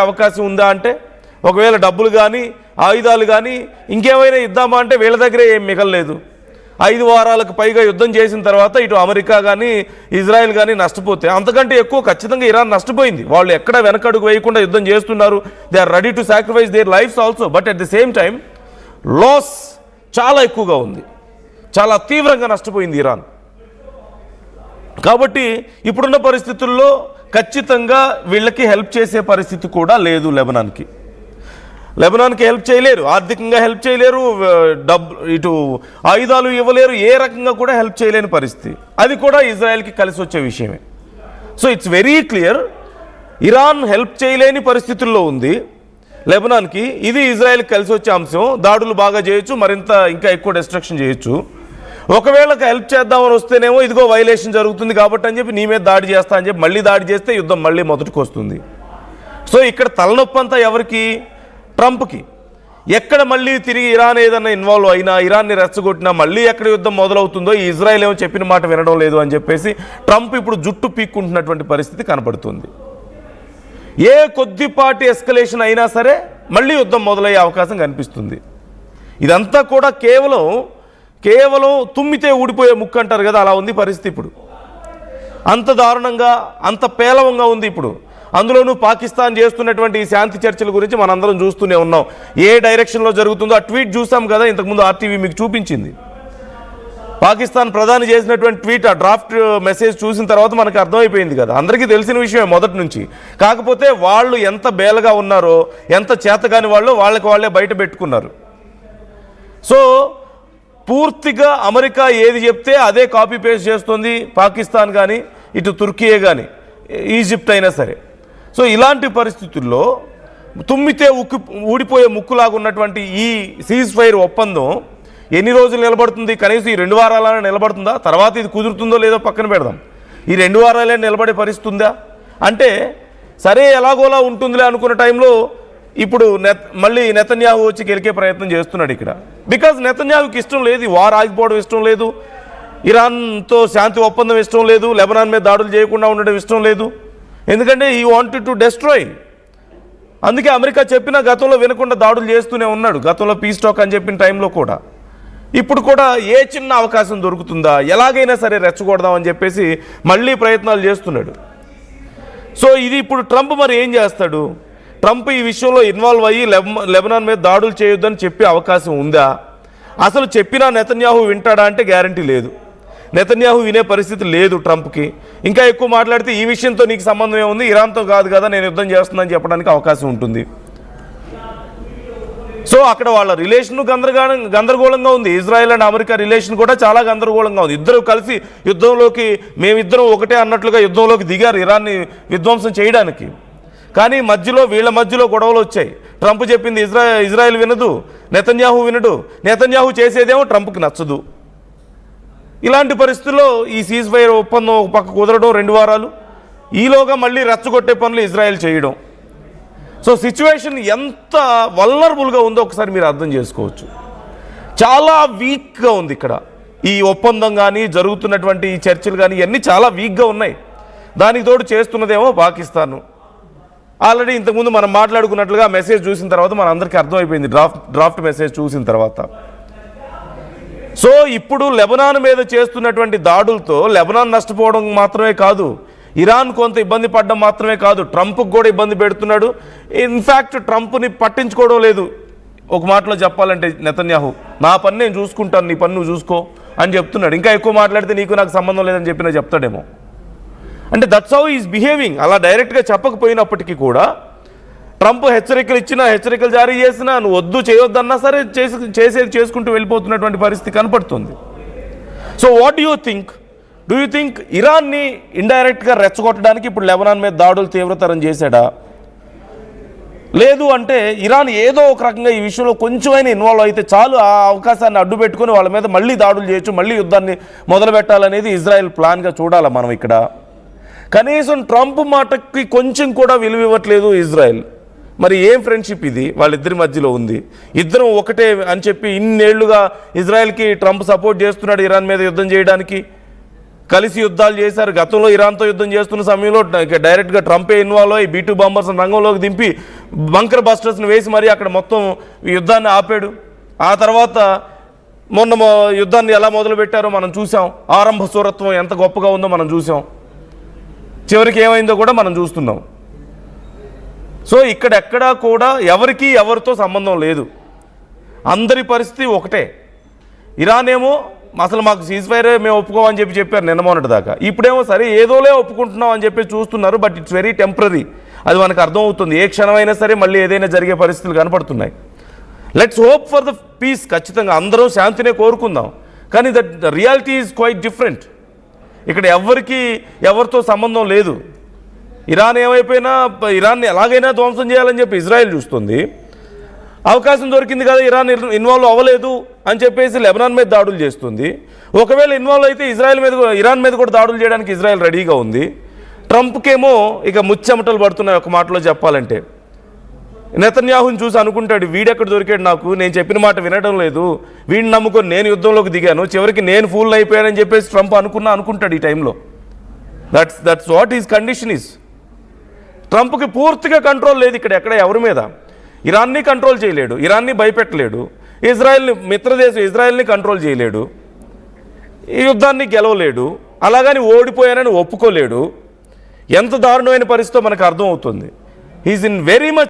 అవకాశం ఉందా అంటే, ఒకవేళ డబ్బులు కానీ ఆయుధాలు కానీ ఇంకేమైనా ఇద్దామా అంటే వీళ్ళ దగ్గరే ఏం మిగలలేదు. 5 వారాలకు పైగా యుద్ధం చేసిన తర్వాత ఇటు అమెరికా కానీ ఇజ్రాయెల్ కానీ నష్టపోతే అంతకంటే ఎక్కువ ఖచ్చితంగా ఇరాన్ నష్టపోయింది. వాళ్ళు ఎక్కడ వెనకడుగు వేయకుండా యుద్ధం చేస్తున్నారు. They are ready to sacrifice their lives also. But at the same time loss చాలా ఎక్కువగా ఉంది, చాలా తీవ్రంగా నష్టపోయింది ఇరాన్. కాబట్టి ఇప్పుడున్న పరిస్థితుల్లో ఖచ్చితంగా వీళ్ళకి హెల్ప్ చేసే పరిస్థితి కూడా లేదు. లెబనాన్కి హెల్ప్ చేయలేరు, ఆర్థికంగా హెల్ప్ చేయలేరు, ఇటు ఆయుధాలు ఇవ్వలేరు, ఏ రకంగా కూడా హెల్ప్ చేయలేని పరిస్థితి. అది కూడా ఇజ్రాయెల్కి కలిసి వచ్చే విషయమే. So it's very clear, Iran help చేయలేని పరిస్థితుల్లో ఉంది లెబనాన్కి. ఇది ఇజ్రాయెల్కి కలిసి వచ్చే అంశం. దాడులు బాగా చేయొచ్చు, మరింత ఇంకా ఎక్కువ డిస్ట్రక్షన్ చేయొచ్చు. ఒకవేళ హెల్ప్ చేద్దామని వస్తేనేమో ఇదిగో వైలేషన్ జరుగుతుంది కాబట్టి అని చెప్పి నీ మీద దాడి చేస్తా అని చెప్పి మళ్ళీ దాడి చేస్తే యుద్ధం మళ్ళీ మొదటికి వస్తుంది. సో ఇక్కడ తలనొప్పి అంతా ఎవరికి? ట్రంప్కి. ఎక్కడ మళ్ళీ తిరిగి ఇరాన్ ఏదన్నా ఇన్వాల్వ్ అయినా, ఇరాన్ని రెచ్చగొట్టినా మళ్ళీ ఎక్కడ యుద్ధం మొదలవుతుందో, ఈ ఇజ్రాయెల్ ఏమో చెప్పిన మాట వినడం లేదు అని చెప్పేసి ట్రంప్ ఇప్పుడు జుట్టు పీక్కుంటున్నటువంటి పరిస్థితి కనబడుతుంది. ఏ కొద్దిపాటి ఎస్కలేషన్ అయినా సరే మళ్ళీ యుద్ధం మొదలయ్యే అవకాశం కనిపిస్తుంది. ఇదంతా కూడా కేవలం తుమ్మితే ఊడిపోయే ముక్కు అంటారు కదా, అలా ఉంది పరిస్థితి ఇప్పుడు. అంత దారుణంగా, అంత పేలవంగా ఉంది ఇప్పుడు. అందులోనూ పాకిస్తాన్ చేస్తున్నటువంటి ఈ శాంతి చర్చల గురించి మనందరం చూస్తూనే ఉన్నాం. ఏ డైరెక్షన్లో జరుగుతుందో ఆ ట్వీట్ చూసాం కదా, ఇంతకుముందు RTV మీకు చూపించింది. పాకిస్తాన్ ప్రధాని చేసినటువంటి ట్వీట్, ఆ డ్రాఫ్ట్ మెసేజ్ చూసిన తర్వాత మనకు అర్థమైపోయింది కదా, అందరికీ తెలిసిన విషయమే మొదటి నుంచి. కాకపోతే వాళ్ళు ఎంత బేలగా ఉన్నారో, ఎంత చేతగాని వాళ్ళో వాళ్ళే బయట పెట్టుకున్నారు. సో పూర్తిగా అమెరికా ఏది చెప్తే అదే కాపీ పేస్ట్ చేస్తుంది పాకిస్తాన్ కానీ, ఇటు తుర్కీయే కానీ, ఈజిప్ట్ అయినా సరే. సో ఇలాంటి పరిస్థితుల్లో తుమ్మితే ఊడిపోయే ముక్కులాగా ఉన్నటువంటి ఈ సీజ్ ఫైర్ ఒప్పందం ఎన్ని రోజులు నిలబడుతుంది? కనీసం ఈ 2 వారాలైనా నిలబడుతుందా? తర్వాత ఇది కుదురుతుందో లేదో పక్కన పెడదాం. ఈ 2 వారాలే నిలబడే పరిస్థితి ఉందా అంటే, సరే ఎలాగోలా ఉంటుందిలే అనుకున్న టైంలో ఇప్పుడు మళ్ళీ నెతన్యాహు వచ్చి గెలికే ప్రయత్నం చేస్తున్నాడు ఇక్కడ. బికాజ్ నెతన్యాహుకి ఇష్టం లేదు, ఈ వార్ ఆగిపోవడం ఇష్టం లేదు, ఇరాన్తో శాంతి ఒప్పందం ఇష్టం లేదు, లెబనాన్ మీద దాడులు చేయకుండా ఉండడం ఇష్టం లేదు. ఎందుకంటే హీ వాంటెడ్ టు డెస్ట్రాయ్. అందుకే అమెరికా చెప్పినా గతంలో వినకుండా దాడులు చేస్తూనే ఉన్నాడు. గతంలో పీస్ టాక్ అని చెప్పిన టైంలో కూడా. ఇప్పుడు కూడా ఏ చిన్న అవకాశం దొరుకుతుందా, ఎలాగైనా సరే రెచ్చగొడదామని చెప్పేసి మళ్ళీ ప్రయత్నాలు చేస్తున్నాడు. సో ఇది ఇప్పుడు ట్రంప్ మరి ఏం చేస్తాడు? ట్రంప్ ఈ విషయంలో ఇన్వాల్వ్ అయ్యి లెబనాన్ మీద దాడులు చేయొద్దని చెప్పే అవకాశం ఉందా? అసలు చెప్పినా నెతన్యాహు వింటాడా అంటే గ్యారంటీ లేదు. నెతన్యాహు వినే పరిస్థితి లేదు ట్రంప్కి. ఇంకా ఎక్కువ మాట్లాడితే ఈ విషయంతో నీకు సంబంధం ఏముంది, ఇరాన్తో కాదు కదా నేను యుద్ధం చేస్తున్నానని చెప్పడానికి అవకాశం ఉంటుంది. సో అక్కడ వాళ్ళ రిలేషన్ గందరగోళంగా ఉంది. ఇజ్రాయెల్ అండ్ అమెరికా రిలేషన్ కూడా చాలా గందరగోళంగా ఉంది. ఇద్దరు కలిసి యుద్ధంలోకి, మేమిద్దరం ఒకటే అన్నట్లుగా యుద్ధంలోకి దిగారు ఇరాన్ని విధ్వంసం చేయడానికి. కానీ వీళ్ళ మధ్యలో గొడవలు వచ్చాయి. ట్రంప్ చెప్పింది ఇజ్రాయెల్ వినదు, నెతన్యాహు వినడు, నెతన్యాహు చేసేదేమో ట్రంప్కి నచ్చదు. ఇలాంటి పరిస్థితుల్లో ఈ సీజ్ ఫైర్ ఒప్పందం ఒక పక్క కుదరడం 2 వారాలు, ఈలోగా మళ్ళీ రెచ్చగొట్టే పనులు ఇజ్రాయెల్ చేయడం. సో సిచ్యువేషన్ ఎంత వల్నరబుల్గా ఉందో ఒకసారి మీరు అర్థం చేసుకోవచ్చు. చాలా వీక్గా ఉంది ఇక్కడ. ఈ ఒప్పందం కానీ, జరుగుతున్నటువంటి ఈ చర్చలు కానీ ఇవన్నీ చాలా వీక్గా ఉన్నాయి. దానికి తోడు చేస్తున్నదేమో పాకిస్తాను. ఆల్రెడీ ఇంతకుముందు మనం మాట్లాడుకున్నట్లుగా మెసేజ్ చూసిన తర్వాత మన అందరికీ అర్థమైపోయింది, డ్రాఫ్ట్ మెసేజ్ చూసిన తర్వాత. సో ఇప్పుడు లెబనాన్ మీద చేస్తున్నటువంటి దాడులతో లెబనాన్ నష్టపోవడం మాత్రమే కాదు, ఇరాన్ కొంత ఇబ్బంది పడడం మాత్రమే కాదు, ట్రంప్కి కూడా ఇబ్బంది పెడుతున్నాడు. ఇన్ఫ్యాక్ట్ ట్రంప్ని పట్టించుకోవడం లేదు. ఒక మాటలో చెప్పాలంటే నెతన్యాహు, నా పని నేను చూసుకుంటాను, నీ పని నువ్వు చూసుకో అని చెప్తున్నాడు. ఇంకా ఎక్కువ మాట్లాడితే నీకు నాకు సంబంధం లేదని చెప్పినా చెప్తాడేమో. అంటే దట్స్ హౌ ఈజ్ బిహేవింగ్. అలా డైరెక్ట్గా చెప్పకపోయినప్పటికీ కూడా ట్రంప్ హెచ్చరికలు జారీ చేసినా, నువ్వు వద్దు చేయొద్దన్నా సరే చేసేది చేసుకుంటూ వెళ్ళిపోతున్నటువంటి పరిస్థితి కనపడుతుంది. So what do you think ఇరాన్ని ఇండైరెక్ట్గా రెచ్చగొట్టడానికి ఇప్పుడు లెబనాన్ మీద దాడులు తీవ్రతరం చేశాడా? లేదు అంటే ఇరాన్ ఏదో ఒక రకంగా ఈ విషయంలో కొంచెమైనా ఇన్వాల్వ్ అయితే చాలు, ఆ అవకాశాన్ని అడ్డు పెట్టుకుని వాళ్ళ మీద మళ్ళీ దాడులు చేయొచ్చు, మళ్ళీ యుద్ధాన్ని మొదలు పెట్టాలనేది ఇజ్రాయెల్ ప్లాన్గా చూడాలి మనం ఇక్కడ. కనీసం ట్రంప్ మాటకి కొంచెం కూడా విలువ ఇవ్వట్లేదు ఇజ్రాయెల్. మరి ఏం ఫ్రెండ్షిప్ ఇది వాళ్ళిద్దరి మధ్యలో ఉంది? ఇద్దరం ఒకటే అని చెప్పి ఇన్నేళ్లుగా ఇజ్రాయెల్కి ట్రంప్ సపోర్ట్ చేస్తున్నాడు ఇరాన్ మీద యుద్ధం చేయడానికి. కలిసి యుద్ధాలు చేశారు. గతంలో ఇరాన్తో యుద్ధం చేస్తున్న సమయంలో డైరెక్ట్గా ట్రంపే ఇన్వాల్వ్ అయ్యి B-2 బాంబర్స్ రంగంలోకి దింపి బంకర్ బస్టర్స్ని వేసి మరీ అక్కడ మొత్తం యుద్ధాన్ని ఆపాడు. ఆ తర్వాత మొన్న యుద్ధాన్ని ఎలా మొదలుపెట్టారో మనం చూసాం. ఆరంభ సూరత్వం ఎంత గొప్పగా ఉందో మనం చూసాం. చివరికి ఏమైందో కూడా మనం చూస్తున్నాం. సో ఇక్కడెక్కడా కూడా ఎవరికి ఎవరితో సంబంధం లేదు. అందరి పరిస్థితి ఒకటే. ఇరాన్ ఏమో అసలు మాకు సీజ్ఫైర్ మేము ఒప్పుకోమని చెప్పారు నిన్న మొన్నటి దాకా. ఇప్పుడేమో సరే ఏదోలే ఒప్పుకుంటున్నాం అని చెప్పి చూస్తున్నారు. But it's very temporary. అది మనకు అర్థమవుతుంది. ఏ క్షణమైనా సరే మళ్ళీ ఏదైనా జరిగే పరిస్థితులు కనపడుతున్నాయి. Let's hope for the peace. ఖచ్చితంగా అందరూ శాంతినే కోరుకుందాం. కానీ that the reality is quite different. ఇక్కడ ఎవరితో సంబంధం లేదు. ఇరాన్ ఏమైపోయినా ఇరాన్ని ఎలాగైనా ధ్వంసం చేయాలని చెప్పి ఇజ్రాయెల్ చూస్తుంది. అవకాశం దొరికింది కదా, ఇరాన్ ఇన్వాల్వ్ అవ్వలేదు అని చెప్పేసి లెబనాన్ మీద దాడులు చేస్తుంది. ఒకవేళ ఇన్వాల్వ్ అయితే ఇరాన్ మీద కూడా దాడులు చేయడానికి ఇజ్రాయెల్ రెడీగా ఉంది. ట్రంప్కేమో ఇక ముచ్చెమటలు పడుతున్నాయి ఒక మాటలో చెప్పాలంటే. నెతన్యాహుని చూసి అనుకుంటాడు, వీడెక్కడ దొరికాడు నాకు, నేను చెప్పిన మాట వినడం లేదు, వీడిని నమ్ముకొని నేను యుద్ధంలోకి దిగాను, చివరికి నేను ఫూల్ అయిపోయానని చెప్పేసి ట్రంప్ అనుకుంటాడు ఈ టైంలో. That's what is condition is. ట్రంప్కి పూర్తిగా కంట్రోల్ లేదు ఇక్కడ ఎక్కడ ఎవరి మీద. ఇరాన్ని కంట్రోల్ చేయలేడు, ఇరాన్ని భయపెట్టలేడు, మిత్రదేశం ఇజ్రాయెల్ని కంట్రోల్ చేయలేడు, ఈ యుద్ధాన్ని గెలవలేడు, అలాగని ఓడిపోయానని ఒప్పుకోలేడు. ఎంత దారుణమైన పరిస్థితితో మనకు అర్థమవుతుంది. He's in very much